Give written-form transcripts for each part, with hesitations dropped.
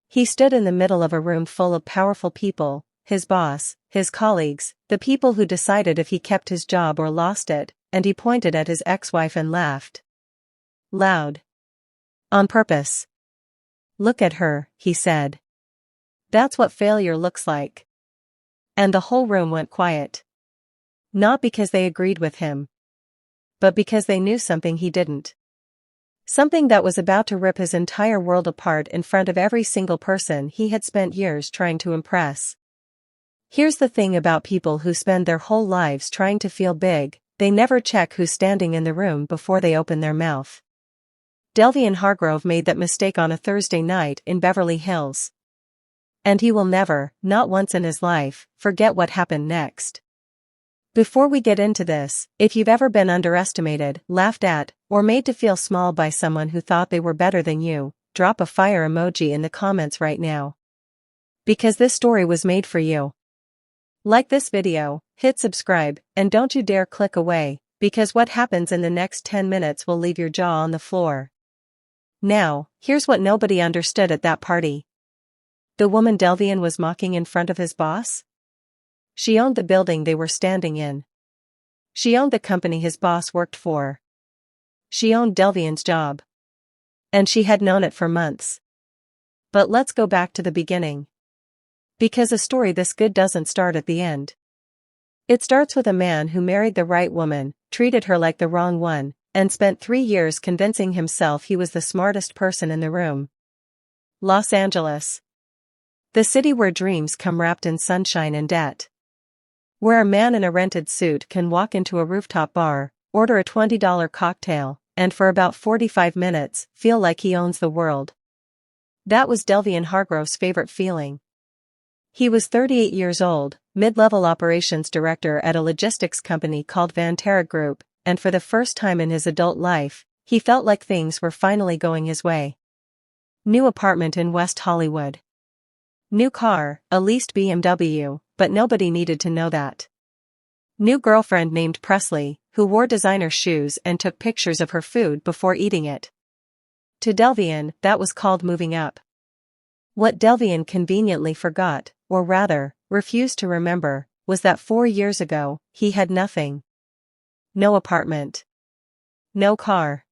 He stood in the middle of a room full of powerful people, his boss, his colleagues, the people who decided if he kept his job or lost it, and he pointed at his ex-wife and laughed. Loud. On purpose. Look at her, he said. That's what failure looks like. And the whole room went quiet. Not because they agreed with him, but because they knew something he didn't. Something that was about to rip his entire world apart in front of every single person he had spent years trying to impress. Here's the thing about people who spend their whole lives trying to feel big, they never check who's standing in the room before they open their mouth. Delvian Hargrove made that mistake on a Thursday night in Beverly Hills. And he will never, not once in his life, forget what happened next. Before we get into this, if you've ever been underestimated, laughed at, or made to feel small by someone who thought they were better than you, drop a fire emoji in the comments right now. Because this story was made for you. Like this video, hit subscribe, and don't you dare click away, because what happens in the next 10 minutes will leave your jaw on the floor. Now, here's what nobody understood at that party. The woman Delvian was mocking in front of his boss? She owned the building they were standing in. She owned the company his boss worked for. She owned Delvian's job. And she had known it for months. But let's go back to the beginning. Because a story this good doesn't start at the end. It starts with a man who married the right woman, treated her like the wrong one, and spent 3 years convincing himself he was the smartest person in the room. Los Angeles. The city where dreams come wrapped in sunshine and debt. Where a man in a rented suit can walk into a rooftop bar, order a $20 cocktail, and for about 45 minutes, feel like he owns the world. That was Delvian Hargrove's favorite feeling. He was 38 years old, mid-level operations director at a logistics company called Vantara Group, and for the first time in his adult life, he felt like things were finally going his way. New apartment in West Hollywood. New car, a leased BMW, but nobody needed to know that. New girlfriend named Presley, who wore designer shoes and took pictures of her food before eating it. To Delvian, that was called moving up. What Delvian conveniently forgot, or rather, refused to remember, was that 4 years ago, he had nothing. No apartment. No car.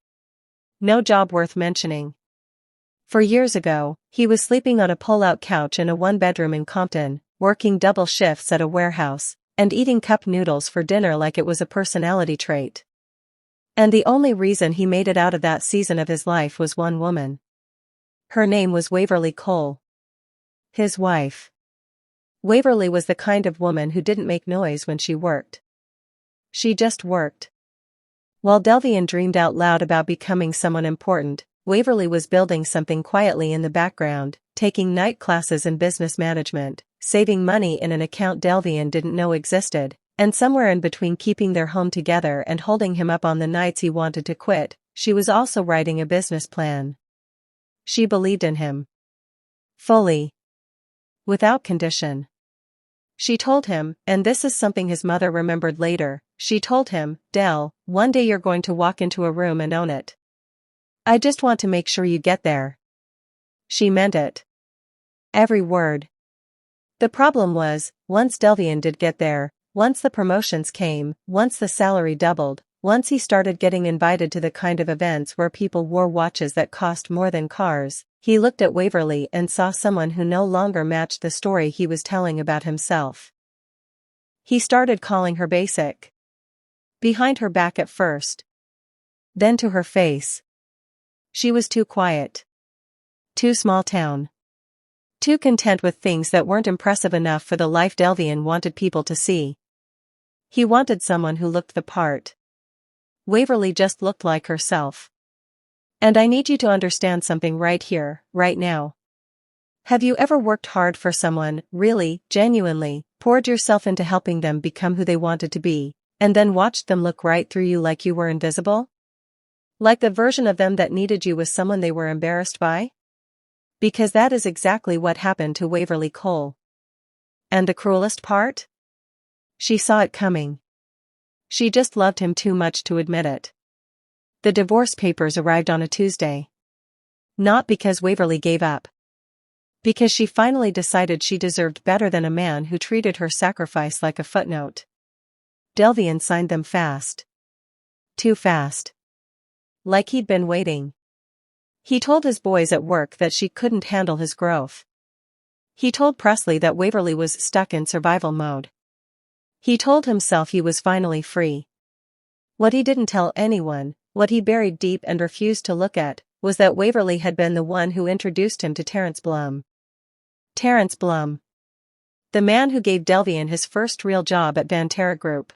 No job worth mentioning. 4 years ago, he was sleeping on a pull-out couch in a one-bedroom in Compton, working double shifts at a warehouse, and eating cup noodles for dinner like it was a personality trait. And the only reason he made it out of that season of his life was one woman. Her name was Waverly Cole. His wife. Waverly was the kind of woman who didn't make noise when she worked. She just worked. While Delvian dreamed out loud about becoming someone important, Waverly was building something quietly in the background, taking night classes in business management, saving money in an account Delvian didn't know existed, and somewhere in between keeping their home together and holding him up on the nights he wanted to quit, she was also writing a business plan. She believed in him. Fully. Without condition. She told him, and this is something his mother remembered later, she told him, Del, one day you're going to walk into a room and own it. I just want to make sure you get there. She meant it. Every word. The problem was, once Delvian did get there, once the promotions came, once the salary doubled, once he started getting invited to the kind of events where people wore watches that cost more than cars, he looked at Waverly and saw someone who no longer matched the story he was telling about himself. He started calling her basic. Behind her back at first. Then to her face. She was too quiet. Too small town. Too content with things that weren't impressive enough for the life Delvian wanted people to see. He wanted someone who looked the part. Waverly just looked like herself. And I need you to understand something right here, right now. Have you ever worked hard for someone, really, genuinely, poured yourself into helping them become who they wanted to be, and then watched them look right through you like you were invisible? Like the version of them that needed you was someone they were embarrassed by? Because that is exactly what happened to Waverly Cole. And the cruelest part? She saw it coming. She just loved him too much to admit it. The divorce papers arrived on a Tuesday. Not because Waverly gave up. Because she finally decided she deserved better than a man who treated her sacrifice like a footnote. Delvian signed them fast. Too fast. Like he'd been waiting. He told his boys at work that she couldn't handle his growth. He told Presley that Waverly was stuck in survival mode. He told himself he was finally free. What he didn't tell anyone, what he buried deep and refused to look at, was that Waverly had been the one who introduced him to Terence Blum. Terence Blum. The man who gave Delvian his first real job at Banterra Group.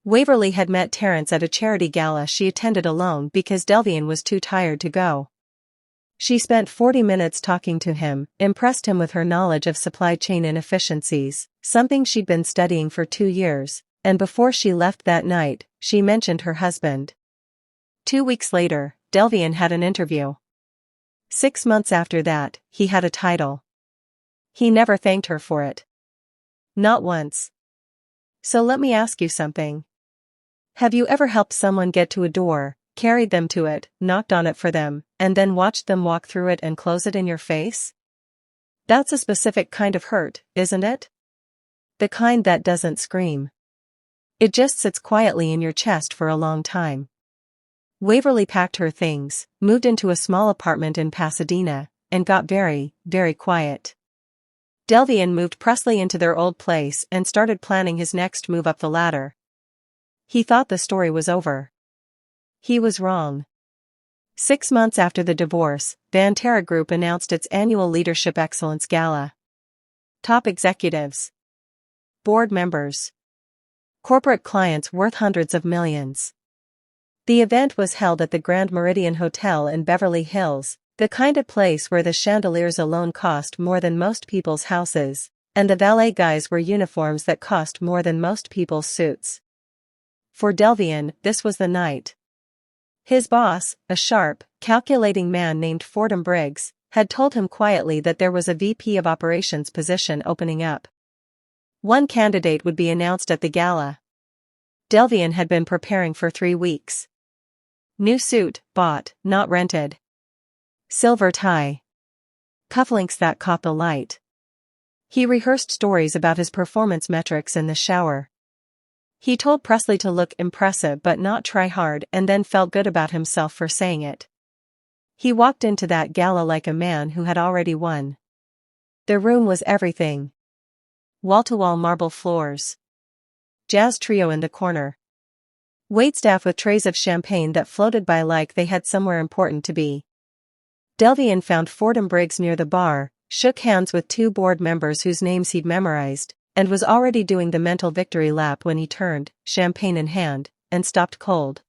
Waverly had met Terence at a charity gala she attended alone because Delvian was too tired to go. She spent 40 minutes talking to him, impressed him with her knowledge of supply chain inefficiencies, something she'd been studying for 2 years, and before she left that night, she mentioned her husband. 2 weeks later, Delvian had an interview. 6 months after that, he had a title. He never thanked her for it. Not once. So let me ask you something. Have you ever helped someone get to a door, carried them to it, knocked on it for them, and then watched them walk through it and close it in your face? That's a specific kind of hurt, isn't it? The kind that doesn't scream. It just sits quietly in your chest for a long time. Waverly packed her things, moved into a small apartment in Pasadena, and got very, very quiet. Delvian moved Presley into their old place and started planning his next move up the ladder. He thought the story was over. He was wrong. 6 months after the divorce, Banterra Group announced its annual Leadership Excellence Gala. Top executives. Board members. Corporate clients worth hundreds of millions. The event was held at the Grand Meridian Hotel in Beverly Hills, the kind of place where the chandeliers alone cost more than most people's houses, and the valet guys wear uniforms that cost more than most people's suits. For Delvian, this was the night. His boss, a sharp, calculating man named Fordham Briggs, had told him quietly that there was a VP of Operations position opening up. One candidate would be announced at the gala. Delvian had been preparing for 3 weeks. New suit, bought, not rented. Silver tie. Cufflinks that caught the light. He rehearsed stories about his performance metrics in the shower. He told Presley to look impressive but not try hard and then felt good about himself for saying it. He walked into that gala like a man who had already won. The room was everything. Wall-to-wall marble floors. Jazz trio in the corner. Waitstaff with trays of champagne that floated by like they had somewhere important to be. Delvian found Fordham Briggs near the bar, shook hands with 2 board members whose names he'd memorized, and was already doing the mental victory lap when he turned, champagne in hand, and stopped cold.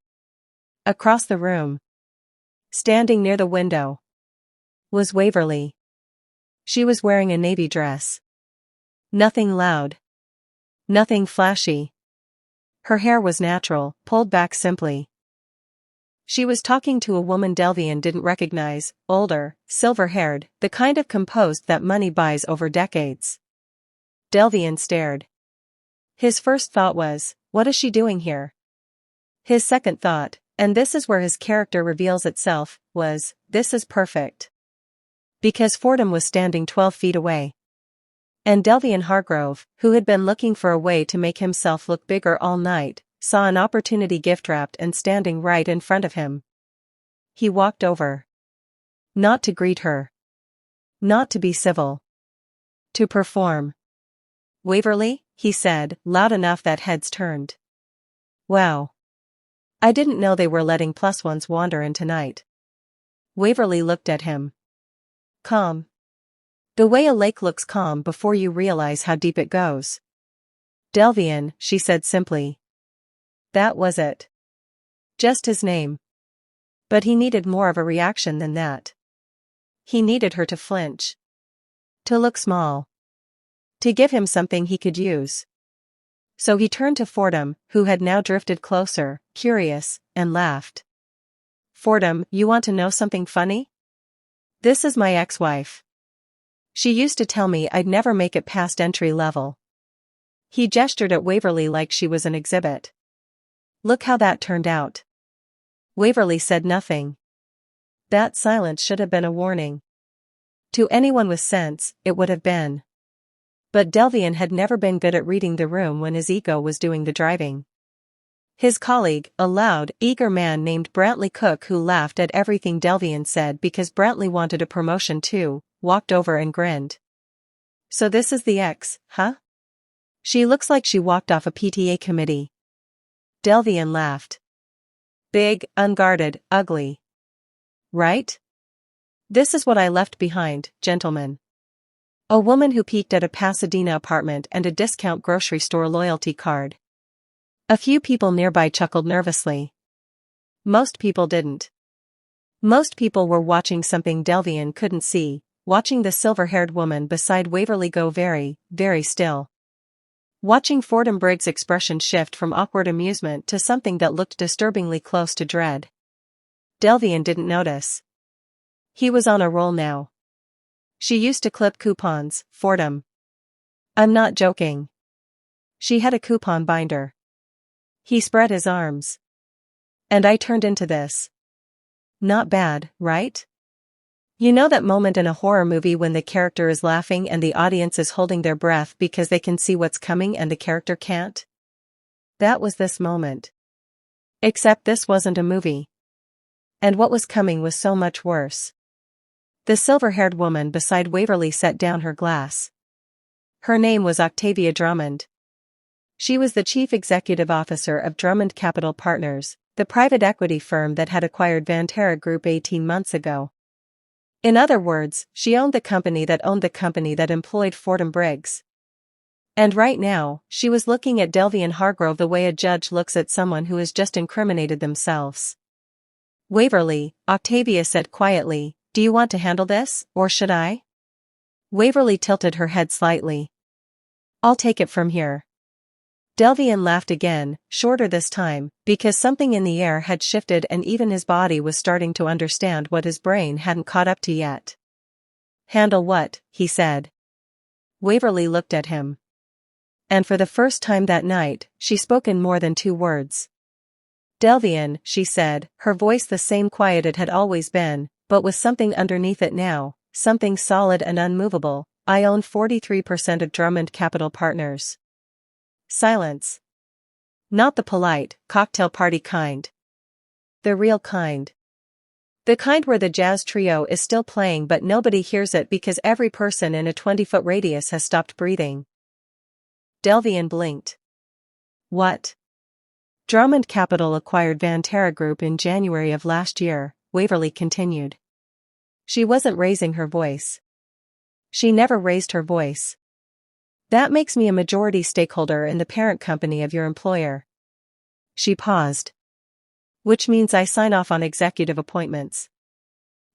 Across the room, standing near the window, was Waverly. She was wearing a navy dress. Nothing loud. Nothing flashy. Her hair was natural, pulled back simply. She was talking to a woman Delvian didn't recognize, older, silver-haired, the kind of composed that money buys over decades. Delvian stared. His first thought was, what is she doing here? His second thought, and this is where his character reveals itself, was, this is perfect. Because Fordham was standing 12 feet away. And Delvian Hargrove, who had been looking for a way to make himself look bigger all night, saw an opportunity gift-wrapped and standing right in front of him. He walked over. Not to greet her. Not to be civil. To perform. Waverly, he said, loud enough that heads turned. Wow. I didn't know they were letting +1s wander in tonight. Waverly looked at him. Calm. The way a lake looks calm before you realize how deep it goes. Delvian, she said simply. That was it. Just his name. But he needed more of a reaction than that. He needed her to flinch. To look small. To give him something he could use. So he turned to Fordham, who had now drifted closer, curious, and laughed. Fordham, you want to know something funny? This is my ex-wife. She used to tell me I'd never make it past entry level. He gestured at Waverly like she was an exhibit. Look how that turned out. Waverly said nothing. That silence should have been a warning. To anyone with sense, it would have been. But Delvian had never been good at reading the room when his ego was doing the driving. His colleague, a loud, eager man named Brantley Cook who laughed at everything Delvian said because Brantley wanted a promotion too, walked over and grinned. "So this is the ex, huh? She looks like she walked off a PTA committee." Delvian laughed. "Big, unguarded, ugly. Right? This is what I left behind, gentlemen. A woman who peeked at a Pasadena apartment and a discount grocery store loyalty card." A few people nearby chuckled nervously. Most people didn't. Most people were watching something Delvian couldn't see, watching the silver-haired woman beside Waverly go very, very still. Watching Fordham Briggs' expression shift from awkward amusement to something that looked disturbingly close to dread. Delvian didn't notice. He was on a roll now. "She used to clip coupons, Fordham. I'm not joking. She had a coupon binder." He spread his arms. "And I turned into this. Not bad, right? You know that moment in a horror movie when the character is laughing and the audience is holding their breath because they can see what's coming and the character can't? That was this moment. Except this wasn't a movie. And what was coming was so much worse." The silver-haired woman beside Waverly set down her glass. Her name was Octavia Drummond. She was the chief executive officer of Drummond Capital Partners, the private equity firm that had acquired Vantara Group 18 months ago. In other words, she owned the company that employed Fordham Briggs. And right now, she was looking at Delvian Hargrove the way a judge looks at someone who has just incriminated themselves. "Waverly," Octavia said quietly, "do you want to handle this, or should I?" Waverly tilted her head slightly. "I'll take it from here." Delvian laughed again, shorter this time, because something in the air had shifted and even his body was starting to understand what his brain hadn't caught up to yet. "Handle what?" he said. Waverly looked at him. And for the first time that night, she spoke in more than 2 words. "Delvian," she said, her voice the same quiet it had always been, but with something underneath it now, something solid and unmovable. "I own 43% of Drummond Capital Partners." Silence. Not the polite, cocktail party kind. The real kind. The kind where the jazz trio is still playing but nobody hears it because every person in a 20-foot radius has stopped breathing. Delvian blinked. "What?" "Drummond Capital acquired Vantara Group in January of last year," Waverly continued. She wasn't raising her voice. She never raised her voice. "That makes me a majority stakeholder in the parent company of your employer." She paused. "Which means I sign off on executive appointments.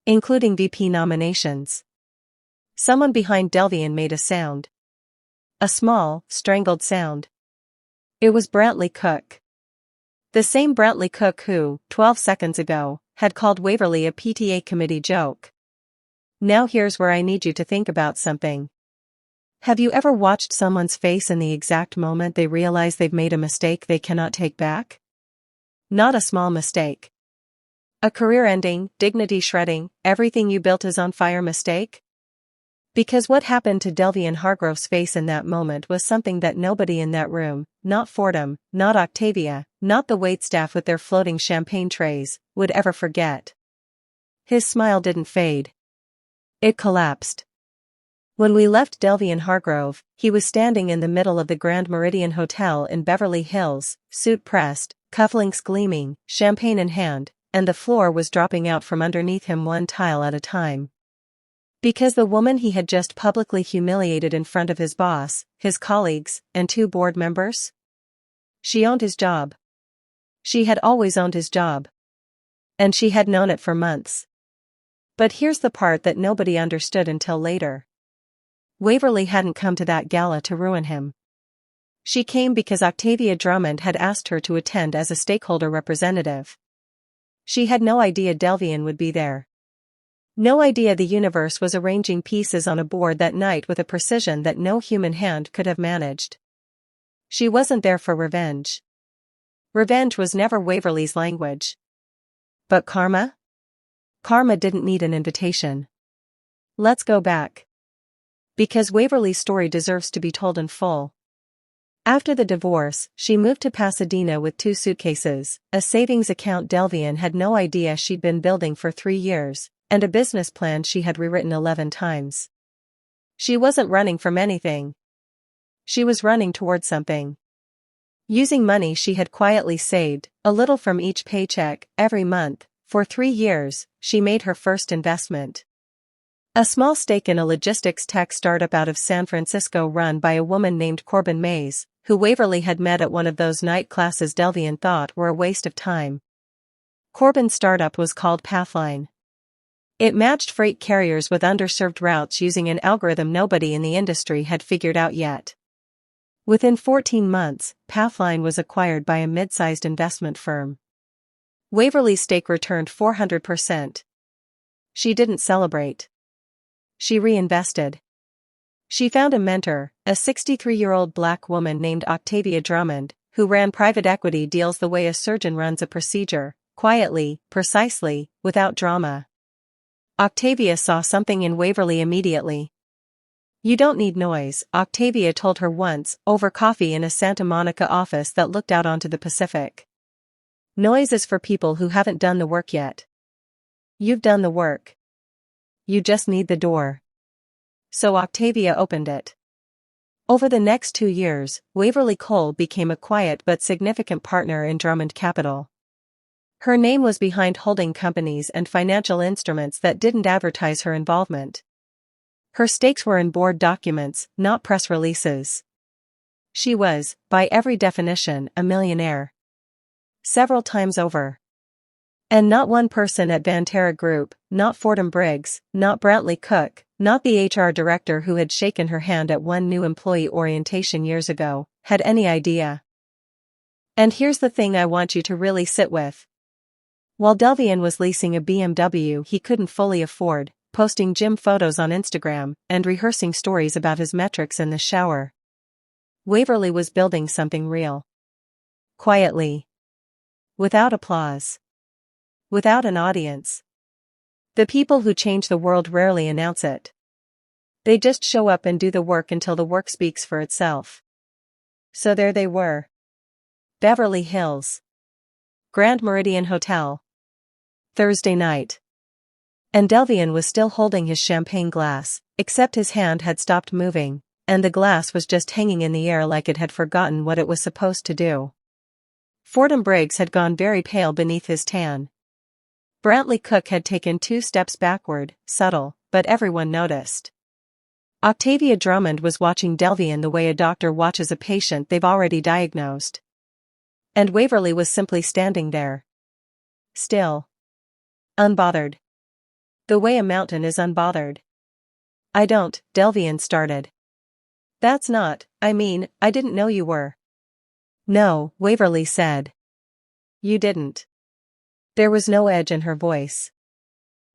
Including VP nominations." Someone behind Delvian made a sound. A small, strangled sound. It was Brantley Cook. The same Brantley Cook who, 12 seconds ago, had called Waverly a PTA committee joke. "Now here's where I need you to think about something. Have you ever watched someone's face in the exact moment they realize they've made a mistake they cannot take back? Not a small mistake. A career-ending, dignity-shredding, everything you built is on fire mistake? Because what happened to Delvian Hargrove's face in that moment was something that nobody in that room, not Fordham, not Octavia, not the waitstaff with their floating champagne trays, would ever forget. His smile didn't fade. It collapsed. When we left Delvian Hargrove, he was standing in the middle of the Grand Meridian Hotel in Beverly Hills, suit pressed, cufflinks gleaming, champagne in hand, and the floor was dropping out from underneath him one tile at a time. Because the woman he had just publicly humiliated in front of his boss, his colleagues, and 2 board members? She owned his job. She had always owned his job. And she had known it for months. But here's the part that nobody understood until later. Waverly hadn't come to that gala to ruin him. She came because Octavia Drummond had asked her to attend as a stakeholder representative. She had no idea Delvian would be there. No idea the universe was arranging pieces on a board that night with a precision that no human hand could have managed. She wasn't there for revenge. Revenge was never Waverly's language. But karma? Karma didn't need an invitation. Let's go back. Because Waverly's story deserves to be told in full. After the divorce, she moved to Pasadena with 2 suitcases, a savings account Delvian had no idea she'd been building for 3 years, and a business plan she had rewritten 11 times. She wasn't running from anything. She was running toward something. Using money she had quietly saved, a little from each paycheck, every month, for 3 years, she made her first investment. A small stake in a logistics tech startup out of San Francisco run by a woman named Corbin Mays, who Waverly had met at one of those night classes Delvian thought were a waste of time. Corbin's startup was called Pathline. It matched freight carriers with underserved routes using an algorithm nobody in the industry had figured out yet. Within 14 months, Pathline was acquired by a mid-sized investment firm. Waverly's stake returned 400%. She didn't celebrate. She reinvested. She found a mentor, a 63-year-old black woman named Octavia Drummond, who ran private equity deals the way a surgeon runs a procedure, quietly, precisely, without drama. Octavia saw something in Waverly immediately. "You don't need noise," Octavia told her once, over coffee in a Santa Monica office that looked out onto the Pacific. "Noise is for people who haven't done the work yet. You've done the work. You just need the door." So Octavia opened it. Over the next 2 years, Waverly Cole became a quiet but significant partner in Drummond Capital. Her name was behind holding companies and financial instruments that didn't advertise her involvement. Her stakes were in board documents, not press releases. She was, by every definition, a millionaire. Several times over. And not one person at Vantara Group, not Fordham Briggs, not Brantley Cook, not the HR director who had shaken her hand at one new employee orientation years ago, had any idea. And here's the thing I want you to really sit with. While Delvian was leasing a BMW he couldn't fully afford, posting gym photos on Instagram, and rehearsing stories about his metrics in the shower, Waverly was building something real. Quietly. Without applause. Without an audience. The people who change the world rarely announce it. They just show up and do the work until the work speaks for itself. So there they were. Beverly Hills. Grand Meridian Hotel. Thursday night. And Delvian was still holding his champagne glass, except his hand had stopped moving, and the glass was just hanging in the air like it had forgotten what it was supposed to do. Fordham Briggs had gone very pale beneath his tan. Brantley Cook had taken 2 steps backward, subtle, but everyone noticed. Octavia Drummond was watching Delvian the way a doctor watches a patient they've already diagnosed. And Waverly was simply standing there. Still. Unbothered. The way a mountain is unbothered. "I don't," Delvian started. I didn't know you were." "No," Waverly said. "You didn't." There was no edge in her voice.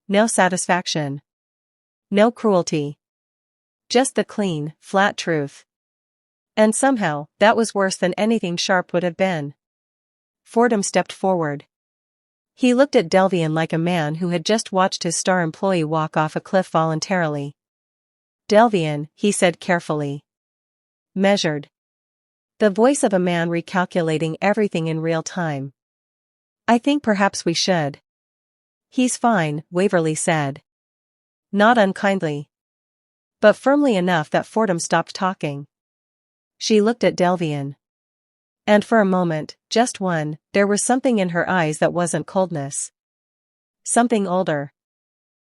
No satisfaction. No cruelty. Just the clean, flat truth. And somehow, that was worse than anything sharp would have been. Fordham stepped forward. He looked at Delvian like a man who had just watched his star employee walk off a cliff voluntarily. "Delvian," he said carefully. Measured. The voice of a man recalculating everything in real time. "I think perhaps we should." "He's fine," Waverly said. Not unkindly. But firmly enough that Fordham stopped talking. She looked at Delvian. And for a moment, just one, there was something in her eyes that wasn't coldness. Something older.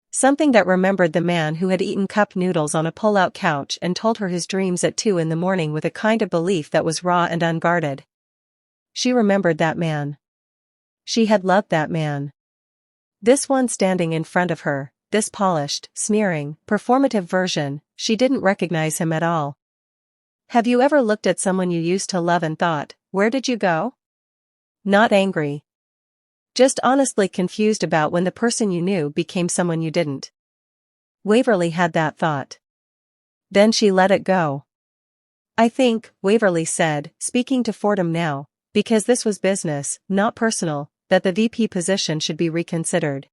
Something that remembered the man who had eaten cup noodles on a pull-out couch and told her his dreams at 2 in the morning with a kind of belief that was raw and unguarded. She remembered that man. She had loved that man. This one standing in front of her, this polished, sneering, performative version, she didn't recognize him at all. Have you ever looked at someone you used to love and thought, "Where did you go?" Not angry. Just honestly confused about when the person you knew became someone you didn't. Waverly had that thought. Then she let it go. "I think," Waverly said, speaking to Fordham now, because this was business, not personal, that the VP position should be reconsidered.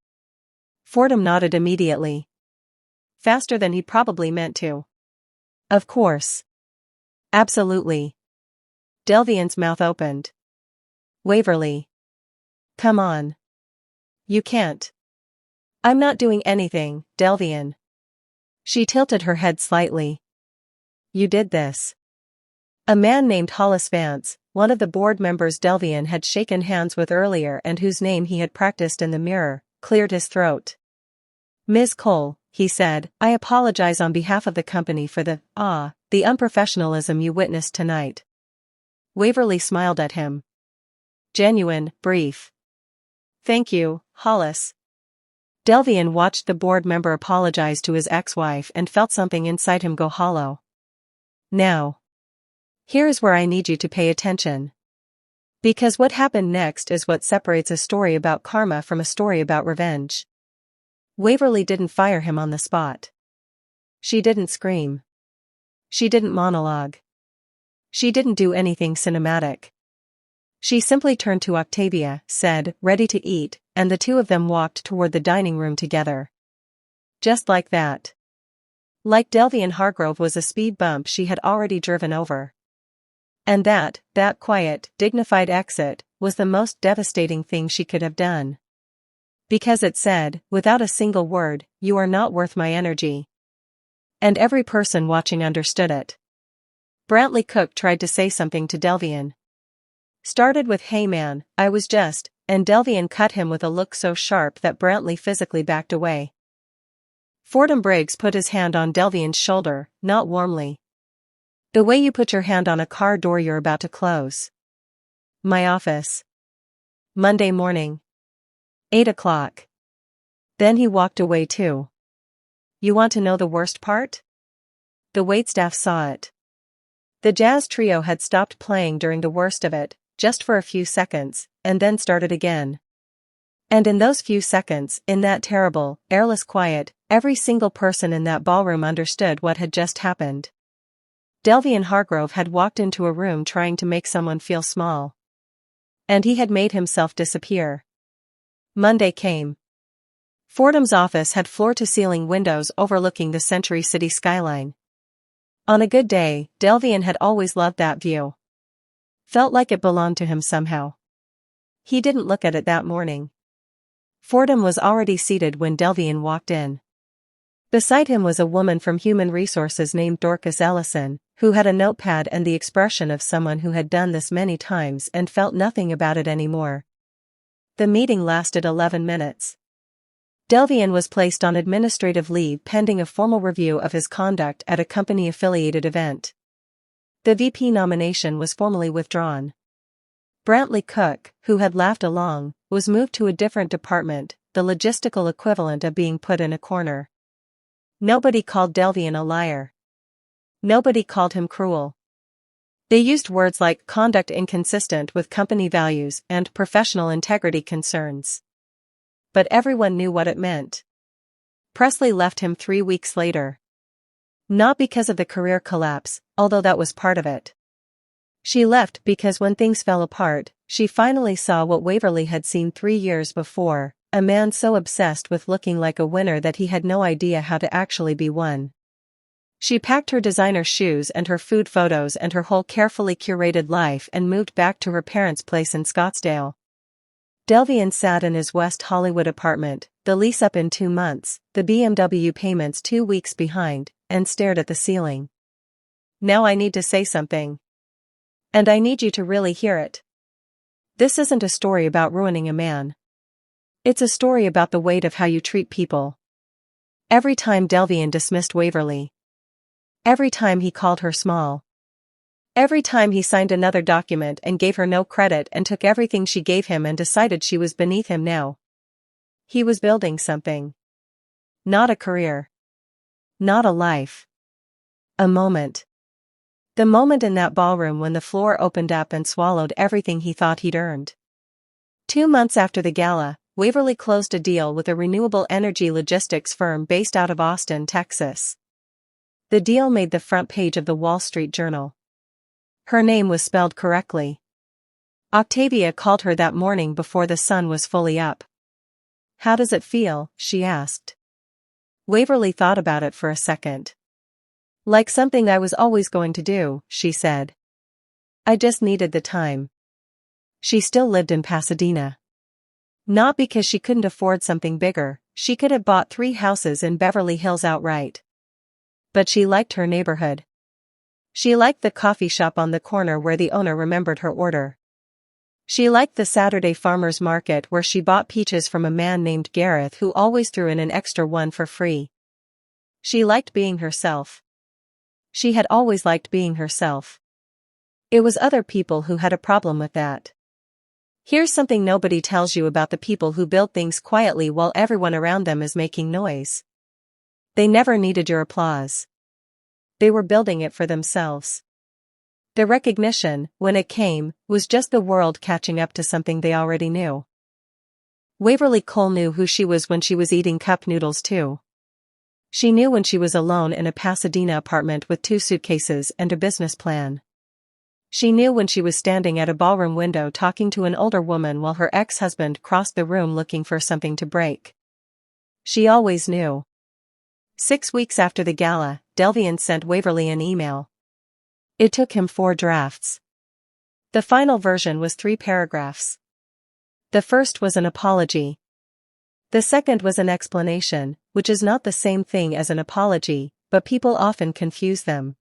Fordham nodded immediately. faster than he probably meant to. Of course. Absolutely. Delvian's mouth opened. Waverly. Come on. You can't. I'm not doing anything, Delvian. She tilted her head slightly. You did this. A man named Hollis Vance, one of the board members Delvian had shaken hands with earlier and whose name he had practiced in the mirror, cleared his throat. Ms. Cole, he said, I apologize on behalf of the company for the unprofessionalism you witnessed tonight. Waverly smiled at him. Genuine, brief. Thank you, Hollis. Delvian watched the board member apologize to his ex-wife and felt something inside him go hollow. Now. Here is where I need you to pay attention. Because what happened next is what separates a story about karma from a story about revenge. Waverly didn't fire him on the spot. She didn't scream. She didn't monologue. She didn't do anything cinematic. She simply turned to Octavia, said, ready to eat, and the two of them walked toward the dining room together. Just like that. Like Delvian Hargrove was a speed bump she had already driven over. And that quiet, dignified exit, was the most devastating thing she could have done. Because it said, without a single word, you are not worth my energy. And every person watching understood it. Brantley Cook tried to say something to Delvian. Started with hey man, I was just, and Delvian cut him with a look so sharp that Brantley physically backed away. Fordham Briggs put his hand on Delvian's shoulder, not warmly. The way you put your hand on a car door you're about to close. My office. Monday morning. 8 o'clock. Then he walked away too. You want to know the worst part? The waitstaff saw it. The jazz trio had stopped playing during the worst of it, just for a few seconds, and then started again. And in those few seconds, in that terrible, airless quiet, every single person in that ballroom understood what had just happened. Delvian Hargrove had walked into a room trying to make someone feel small. And he had made himself disappear. Monday came. Fordham's office had floor-to-ceiling windows overlooking the Century City skyline. On a good day, Delvian had always loved that view. Felt like it belonged to him somehow. He didn't look at it that morning. Fordham was already seated when Delvian walked in. Beside him was a woman from Human Resources named Dorcas Ellison, who had a notepad and the expression of someone who had done this many times and felt nothing about it anymore. The meeting lasted 11 minutes. Delvian was placed on administrative leave pending a formal review of his conduct at a company-affiliated event. The VP nomination was formally withdrawn. Brantley Cook, who had laughed along, was moved to a different department, the logistical equivalent of being put in a corner. Nobody called Delvian a liar. Nobody called him cruel. They used words like conduct inconsistent with company values and professional integrity concerns. But everyone knew what it meant. Presley left him 3 weeks later. Not because of the career collapse, although that was part of it. She left because when things fell apart, she finally saw what Waverly had seen 3 years before, a man so obsessed with looking like a winner that he had no idea how to actually be one. She packed her designer shoes and her food photos and her whole carefully curated life and moved back to her parents' place in Scottsdale. Delvian sat in his West Hollywood apartment, the lease up in 2 months, the BMW payments 2 weeks behind, and stared at the ceiling. Now I need to say something. And I need you to really hear it. This isn't a story about ruining a man. It's a story about the weight of how you treat people. Every time Delvian dismissed Waverly. Every time he called her small. Every time he signed another document and gave her no credit and took everything she gave him and decided she was beneath him now. He was building something. Not a career. Not a life. A moment. The moment in that ballroom when the floor opened up and swallowed everything he thought he'd earned. 2 months after the gala, Waverly closed a deal with a renewable energy logistics firm based out of Austin, Texas. The deal made the front page of the Wall Street Journal. Her name was spelled correctly. Octavia called her that morning before the sun was fully up. How does it feel? She asked. Waverly thought about it for a second. Like something I was always going to do, she said. I just needed the time. She still lived in Pasadena. Not because she couldn't afford something bigger, she could have bought 3 houses in Beverly Hills outright. But she liked her neighborhood. She liked the coffee shop on the corner where the owner remembered her order. She liked the Saturday farmer's market where she bought peaches from a man named Gareth who always threw in an extra one for free. She liked being herself. She had always liked being herself. It was other people who had a problem with that. Here's something nobody tells you about the people who build things quietly while everyone around them is making noise. They never needed your applause. They were building it for themselves. The recognition, when it came, was just the world catching up to something they already knew. Waverly Cole knew who she was when she was eating cup noodles too. She knew when she was alone in a Pasadena apartment with 2 suitcases and a business plan. She knew when she was standing at a ballroom window talking to an older woman while her ex-husband crossed the room looking for something to break. She always knew. 6 weeks after the gala, Delvian sent Waverly an email. It took him 4 drafts. The final version was 3 paragraphs. The first was an apology. The second was an explanation, which is not the same thing as an apology, but people often confuse them.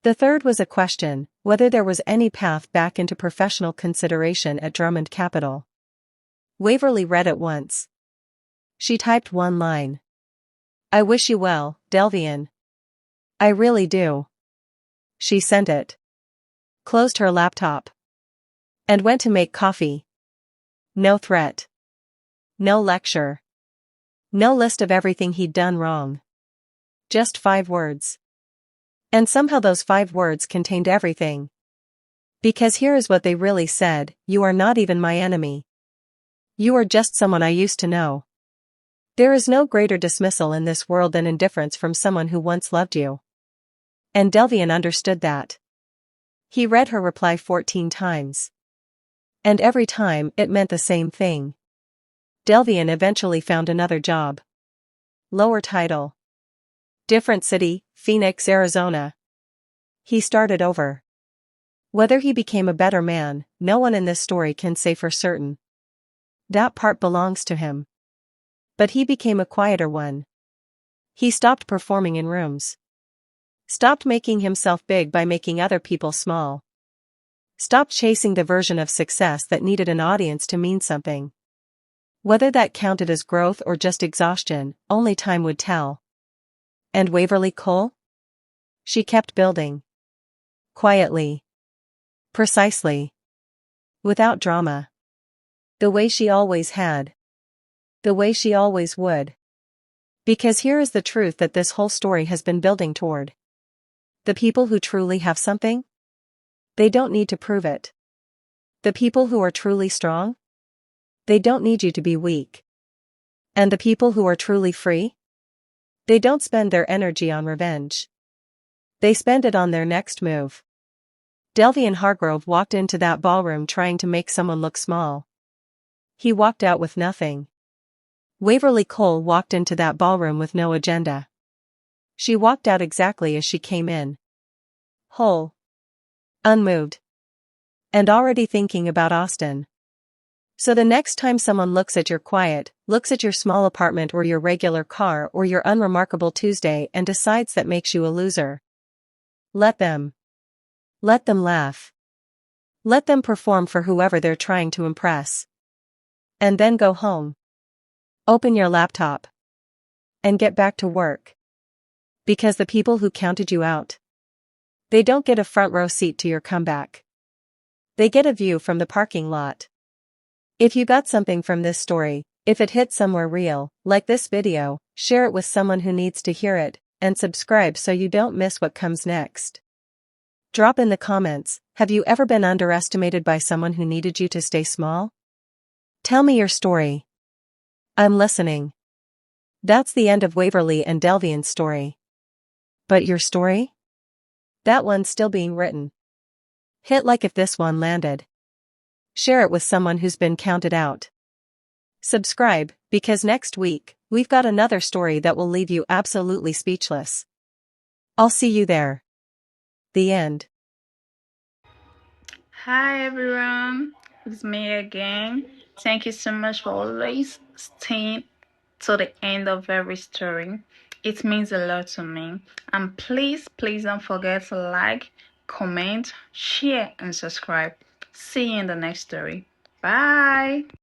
The third was a question, whether there was any path back into professional consideration at Drummond Capital. Waverly read it once. She typed 1 line. I wish you well, Delvian. I really do. She sent it. Closed her laptop. And went to make coffee. No threat. No lecture. No list of everything he'd done wrong. Just 5 words. And somehow those 5 words contained everything. Because here is what they really said: you are not even my enemy. You are just someone I used to know. There is no greater dismissal in this world than indifference from someone who once loved you. And Delvian understood that. He read her reply 14 times. And every time it meant the same thing. Delvian eventually found another job. Lower title. Different city, Phoenix, Arizona. He started over. Whether he became a better man, no one in this story can say for certain. That part belongs to him. But he became a quieter one. He stopped performing in rooms. Stopped making himself big by making other people small. Stopped chasing the version of success that needed an audience to mean something. Whether that counted as growth or just exhaustion, only time would tell. And Waverly Cole? She kept building. Quietly. Precisely. Without drama. The way she always had. The way she always would. Because here is the truth that this whole story has been building toward. The people who truly have something? They don't need to prove it. The people who are truly strong? They don't need you to be weak. And the people who are truly free? They don't spend their energy on revenge. They spend it on their next move. Delvian Hargrove walked into that ballroom trying to make someone look small. He walked out with nothing. Waverly Cole walked into that ballroom with no agenda. She walked out exactly as she came in. Whole. Unmoved. And already thinking about Austin. So the next time someone looks at your quiet, looks at your small apartment or your regular car or your unremarkable Tuesday and decides that makes you a loser. Let them. Let them laugh. Let them perform for whoever they're trying to impress. And then go home. Open your laptop. And get back to work. Because the people who counted you out, they don't get a front row seat to your comeback. They get a view from the parking lot. If you got something from this story, if it hit somewhere real, like this video, share it with someone who needs to hear it, and subscribe so you don't miss what comes next. Drop in the comments, have you ever been underestimated by someone who needed you to stay small? Tell me your story. I'm listening. That's the end of Waverly and Delvian's story. But your story? That one's still being written. Hit like if this one landed. Share it with someone who's been counted out. Subscribe, because next week, we've got another story that will leave you absolutely speechless. I'll see you there. The end. Hi everyone, it's me again. Thank you so much for always staying to the end of every story. It means a lot to me. And please don't forget to like, comment, share, and subscribe. See you in the next story. Bye.